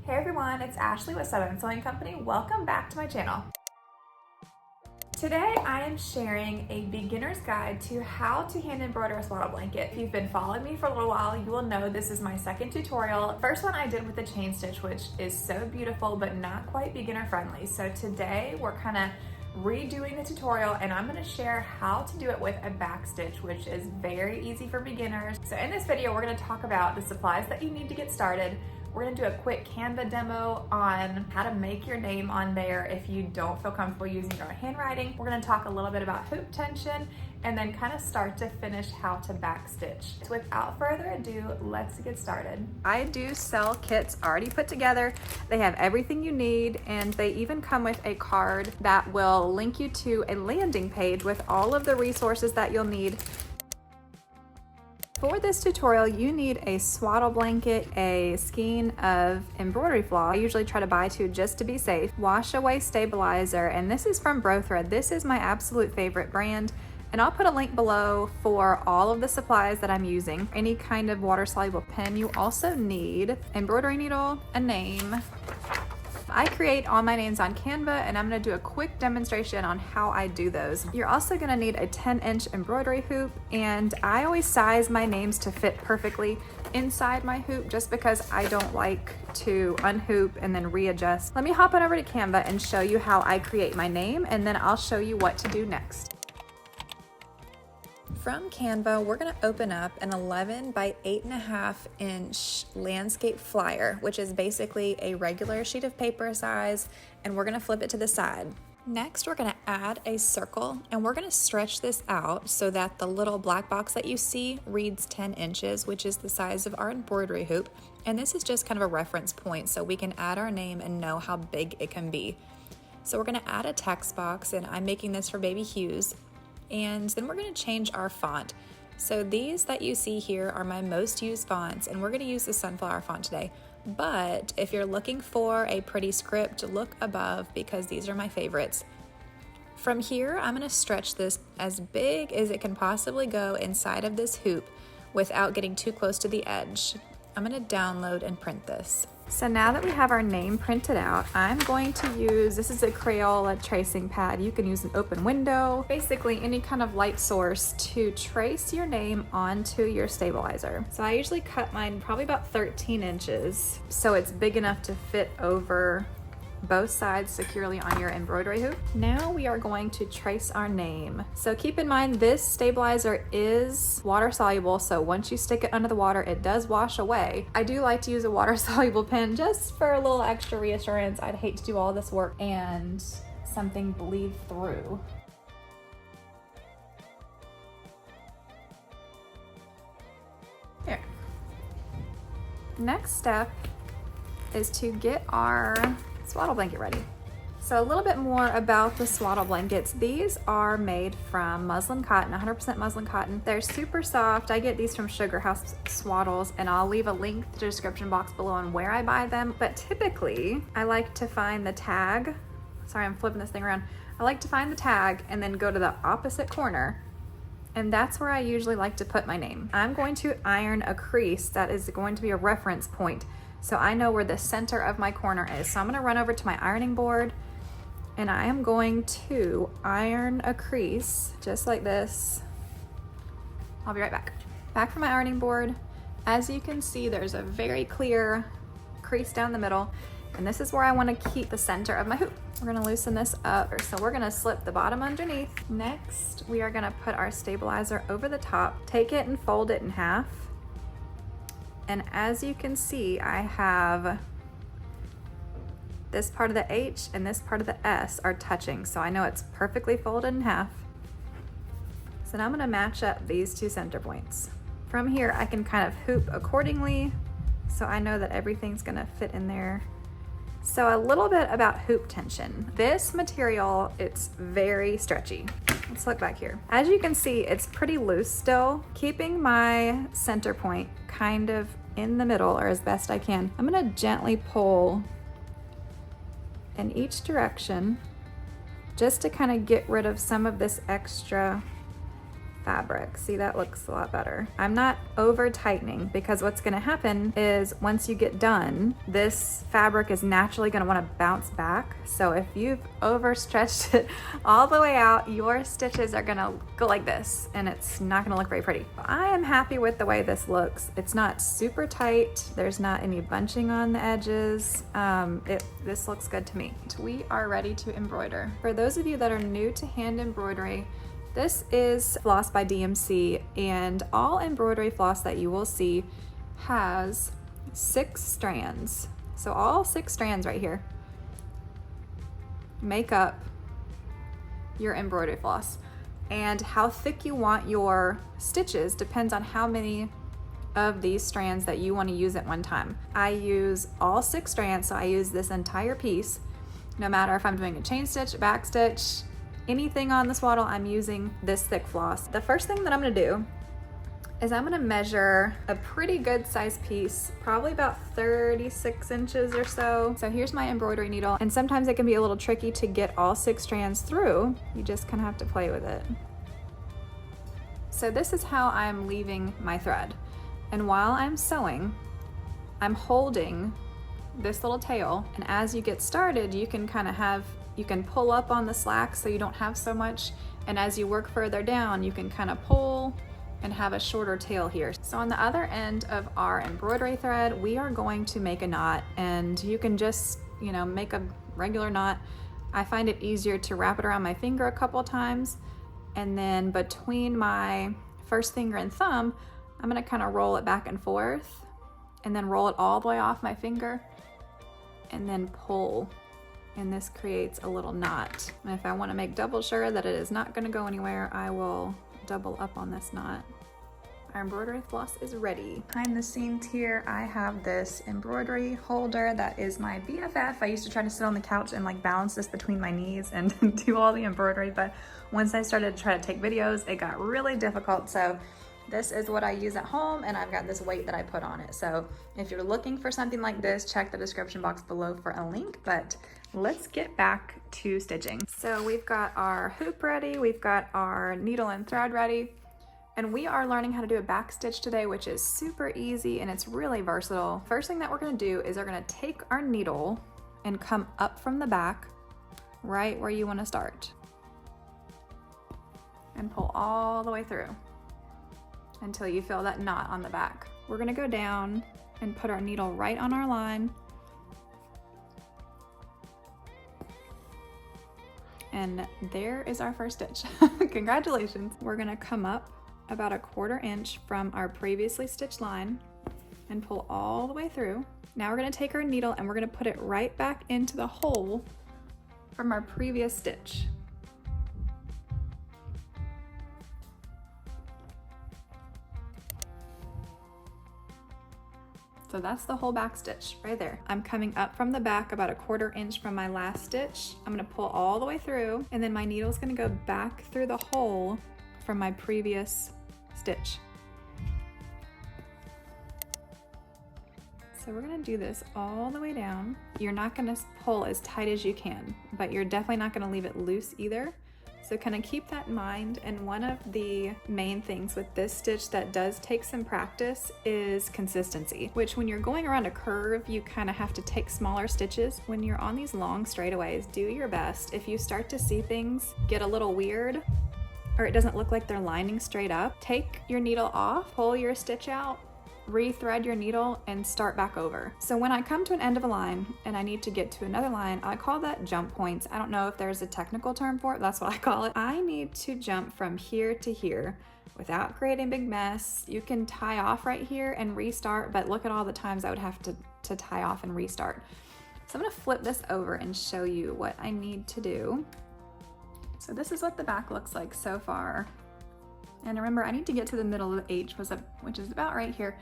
Hey everyone, it's Ashley with Southern Sewing Company. Welcome back to my channel. Today I am sharing a beginner's guide to how to hand embroider a swaddle blanket. If you've been following me for a little while, you will know this is my second tutorial. First one I did with the chain stitch, which is so beautiful but not quite beginner friendly. So today we're kind of redoing the tutorial and I'm going to share how to do it with a backstitch, which is very easy for beginners. So in this video we're going to talk about the supplies that you need to get started. We're gonna do a quick Canva demo on how to make your name on there if you don't feel comfortable using your own handwriting. We're gonna talk a little bit about hoop tension and then kind of start to finish how to backstitch. So without further ado, let's get started. I do sell kits already put together. They have everything you need and they even come with a card that will link you to a landing page with all of the resources that you'll need. For this tutorial, you need a swaddle blanket, a skein of embroidery floss. I usually try to buy two just to be safe. Wash away stabilizer, and this is from Bro Thread. This is my absolute favorite brand, and I'll put a link below for all of the supplies that I'm using. Any kind of water-soluble pen. You also need embroidery needle, a name. I create all my names on Canva and I'm gonna do a quick demonstration on how I do those. You're also gonna need a 10-inch embroidery hoop, and I always size my names to fit perfectly inside my hoop just because I don't like to unhoop and then readjust. Let me hop on over to Canva and show you how I create my name, and then I'll show you what to do next. From Canva, we're gonna open up an 11 by 8.5 inch landscape flyer, which is basically a regular sheet of paper size, and we're gonna flip it to the side. Next, we're gonna add a circle, and we're gonna stretch this out so that the little black box that you see reads 10 inches, which is the size of our embroidery hoop. And this is just kind of a reference point so we can add our name and know how big it can be. So we're gonna add a text box, and I'm making this for baby Hughes. And then we're going to change our font. So these that you see here are my most used fonts, and we're going to use the sunflower font today. But if you're looking for a pretty script, look above because these are my favorites. From here, I'm going to stretch this as big as it can possibly go inside of this hoop without getting too close to the edge. I'm going to download and print this. So now that we have our name printed out, I'm going to use, this is a Crayola tracing pad. You can use an open window, basically any kind of light source to trace your name onto your stabilizer. So I usually cut mine probably about 13 inches. So it's big enough to fit over both sides securely on your embroidery hoop. Now we are going to trace our name. So keep in mind this stabilizer is water soluble, so once you stick it under the water, it does wash away. I do like to use a water soluble pen just for a little extra reassurance. I'd hate to do all this work and something bleed through. Here. Next step is to get our swaddle blanket ready. So a little bit more about the swaddle blankets. These are made from muslin cotton, 100% muslin cotton. They're super soft. I get these from Sugar House Swaddles, and I'll leave a link to the description box below on where I buy them. But typically, I like to find the tag. Sorry, I'm flipping this thing around. I like to find the tag and then go to the opposite corner, and that's where I usually like to put my name. I'm going to iron a crease that is going to be a reference point, so I know where the center of my corner is. So I'm gonna run over to my ironing board and I am going to iron a crease just like this. I'll be right back. Back from my ironing board. As you can see, there's a very clear crease down the middle, and this is where I wanna keep the center of my hoop. We're gonna loosen this up. So we're gonna slip the bottom underneath. Next, we are gonna put our stabilizer over the top, take it and fold it in half. And as you can see, I have this part of the H and this part of the S are touching, so I know it's perfectly folded in half. So now I'm gonna match up these two center points. From here, I can kind of hoop accordingly, so I know that everything's gonna fit in there. So a little bit about hoop tension. This material, it's very stretchy. Let's look back here. As you can see, it's pretty loose still. Keeping my center point kind of in the middle, or as best I can, I'm gonna gently pull in each direction just to kind of get rid of some of this extra fabric. See, that looks a lot better. I'm not over tightening because what's gonna happen is once you get done, this fabric is naturally gonna wanna bounce back. So if you've overstretched it all the way out, your stitches are gonna go like this and it's not gonna look very pretty. I am happy with the way this looks. It's not super tight. There's not any bunching on the edges. This looks good to me. We are ready to embroider. For those of you that are new to hand embroidery, this is Floss by DMC, and all embroidery floss that you will see has 6 strands. So all 6 strands right here make up your embroidery floss. And how thick you want your stitches depends on how many of these strands that you want to use at one time. I use all 6 strands, so I use this entire piece. No matter if I'm doing a chain stitch, back stitch, anything on the swaddle, I'm using this thick floss. The first thing that I'm gonna do is I'm gonna measure a pretty good size piece, probably about 36 inches or so. So here's my embroidery needle, and sometimes it can be a little tricky to get all 6 strands through. You just kind of have to play with it. So this is how I'm leaving my thread. And while I'm sewing, I'm holding this little tail, and as you get started, you can kind of you can pull up on the slack so you don't have so much, and as you work further down, you can kind of pull and have a shorter tail here. So on the other end of our embroidery thread, we are going to make a knot, and you can just, make a regular knot. I find it easier to wrap it around my finger a couple times, and then between my first finger and thumb, I'm gonna kind of roll it back and forth, and then roll it all the way off my finger, and then pull. And this creates a little knot. And if I want to make double sure that it is not going to go anywhere, I will double up on this knot. Our embroidery floss is ready. Behind the scenes here, I have this embroidery holder that is my BFF. I used to try to sit on the couch and balance this between my knees and do all the embroidery, but once I started to try to take videos, it got really difficult. So this is what I use at home, and I've got this weight that I put on it. So if you're looking for something like this, check the description box below for a link, but let's get back to stitching. So we've got our hoop ready, we've got our needle and thread ready, and we are learning how to do a back stitch today, which is super easy and it's really versatile. First thing that we're gonna do is we're gonna take our needle and come up from the back, right where you wanna start, and pull all the way through until you feel that knot on the back. We're gonna go down and put our needle right on our line, and there is our first stitch. Congratulations. We're gonna come up about 1/4 inch from our previously stitched line and pull all the way through. Now we're gonna take our needle and we're gonna put it right back into the hole from our previous stitch. So that's the whole back stitch right there. I'm coming up from the back about 1/4 inch from my last stitch. I'm gonna pull all the way through, and then my needle's gonna go back through the hole from my previous stitch. So we're gonna do this all the way down. You're not gonna pull as tight as you can, but you're definitely not gonna leave it loose either. So kind of keep that in mind. And one of the main things with this stitch that does take some practice is consistency, which when you're going around a curve, you kind of have to take smaller stitches. When you're on these long straightaways, do your best. If you start to see things get a little weird, or it doesn't look like they're lining straight up, take your needle off, pull your stitch out, re-thread your needle, and start back over. So when I come to an end of a line and I need to get to another line, I call that jump points. I don't know if there's a technical term for it, that's what I call it. I need to jump from here to here without creating a big mess. You can tie off right here and restart, but look at all the times I would have to tie off and restart. So I'm gonna flip this over and show you what I need to do. So this is what the back looks like so far. And remember, I need to get to the middle of the H, which is about right here.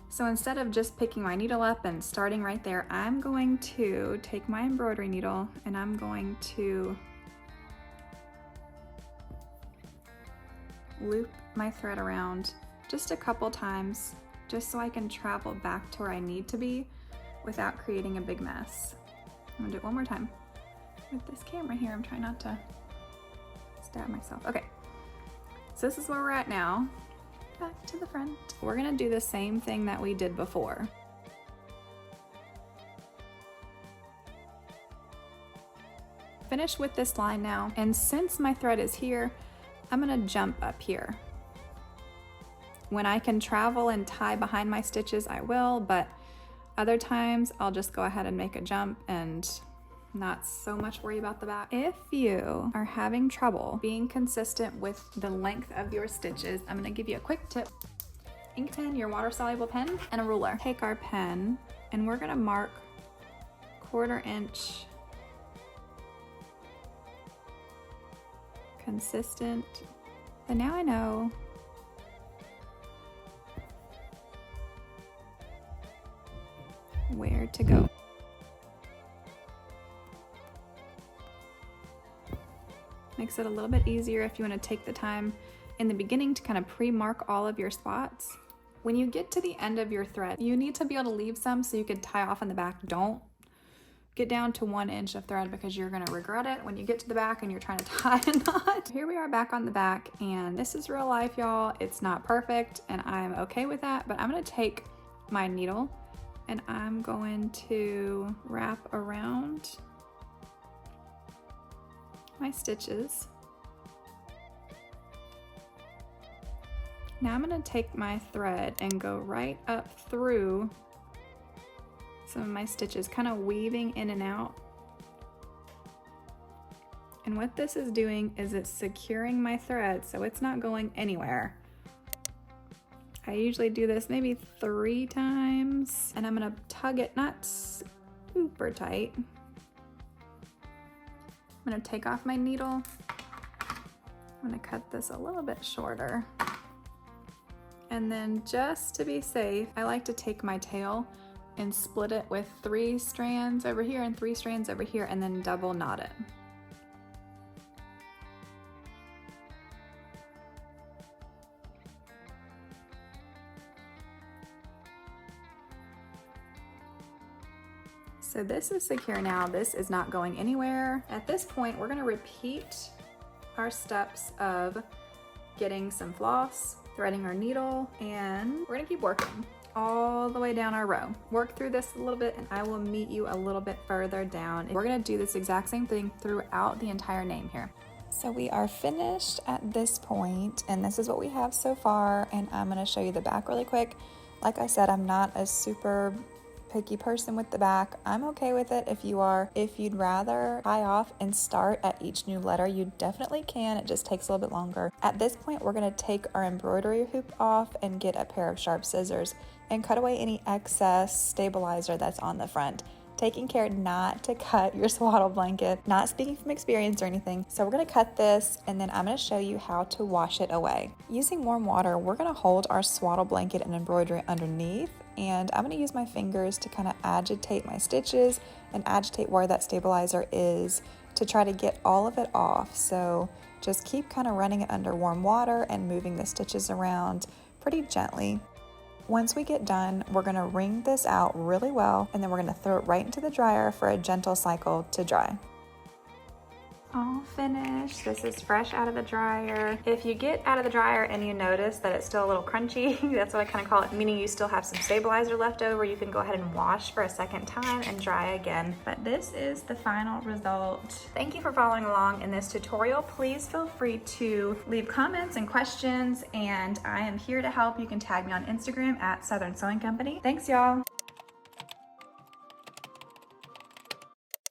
So instead of just picking my needle up and starting right there, I'm going to take my embroidery needle and I'm going to loop my thread around just a couple times, just so I can travel back to where I need to be without creating a big mess. I'm gonna do it one more time. With this camera here, I'm trying not to stab myself. Okay. So this is where we're at now. Back to the front. We're gonna do the same thing that we did before. Finish with this line now, and since my thread is here, I'm gonna jump up here. When I can travel and tie behind my stitches, I will, but other times I'll just go ahead and make a jump and not so much worry about the back. If you are having trouble being consistent with the length of your stitches, I'm gonna give you a quick tip. Inkten, your water-soluble pen, and a ruler. Take our pen, and we're gonna mark 1/4 inch consistent. And now I know where to go. Makes it a little bit easier if you want to take the time in the beginning to kind of pre-mark all of your spots. When you get to the end of your thread, you need to be able to leave some so you can tie off in the back. Don't get down to 1 inch of thread because you're gonna regret it when you get to the back and you're trying to tie a knot. Here we are back on the back, and this is real life, y'all. It's not perfect, and I'm okay with that, but I'm gonna take my needle and I'm going to wrap around my stitches. Now I'm gonna take my thread and go right up through some of my stitches, kind of weaving in and out. And what this is doing is it's securing my thread so it's not going anywhere. I usually do this maybe 3 times, and I'm gonna tug it not super tight. I'm gonna take off my needle. I'm gonna cut this a little bit shorter. And then just to be safe, I like to take my tail and split it with 3 strands over here and 3 strands over here, and then double knot it. So this is secure now. This is not going anywhere. At this point, we're gonna repeat our steps of getting some floss, threading our needle, and we're gonna keep working all the way down our row. Work through this a little bit, and I will meet you a little bit further down. We're gonna do this exact same thing throughout the entire name here. So we are finished at this point, and this is what we have so far, and I'm gonna show you the back really quick. Like I said, I'm not a super picky person with the back. I'm okay with it if you are. If you'd rather tie off and start at each new letter, you definitely can. It just takes a little bit longer. At this point, we're gonna take our embroidery hoop off and get a pair of sharp scissors and cut away any excess stabilizer that's on the front. Taking care not to cut your swaddle blanket, not speaking from experience or anything. So we're gonna cut this, and then I'm gonna show you how to wash it away. Using warm water, we're gonna hold our swaddle blanket and embroidery underneath, and I'm gonna use my fingers to kind of agitate my stitches and agitate where that stabilizer is to try to get all of it off. So just keep kind of running it under warm water and moving the stitches around pretty gently. Once we get done, we're gonna wring this out really well, and then we're gonna throw it right into the dryer for a gentle cycle to dry. All finished. This is fresh out of the dryer. If you get out of the dryer and you notice that it's still a little crunchy, that's what I kind of call it, meaning you still have some stabilizer left over, you can go ahead and wash for a second time and dry again. But this is the final result. Thank you for following along in this tutorial. Please feel free to leave comments and questions, and I am here to help. You can tag me on Instagram at Southern Sewing Company. Thanks, y'all.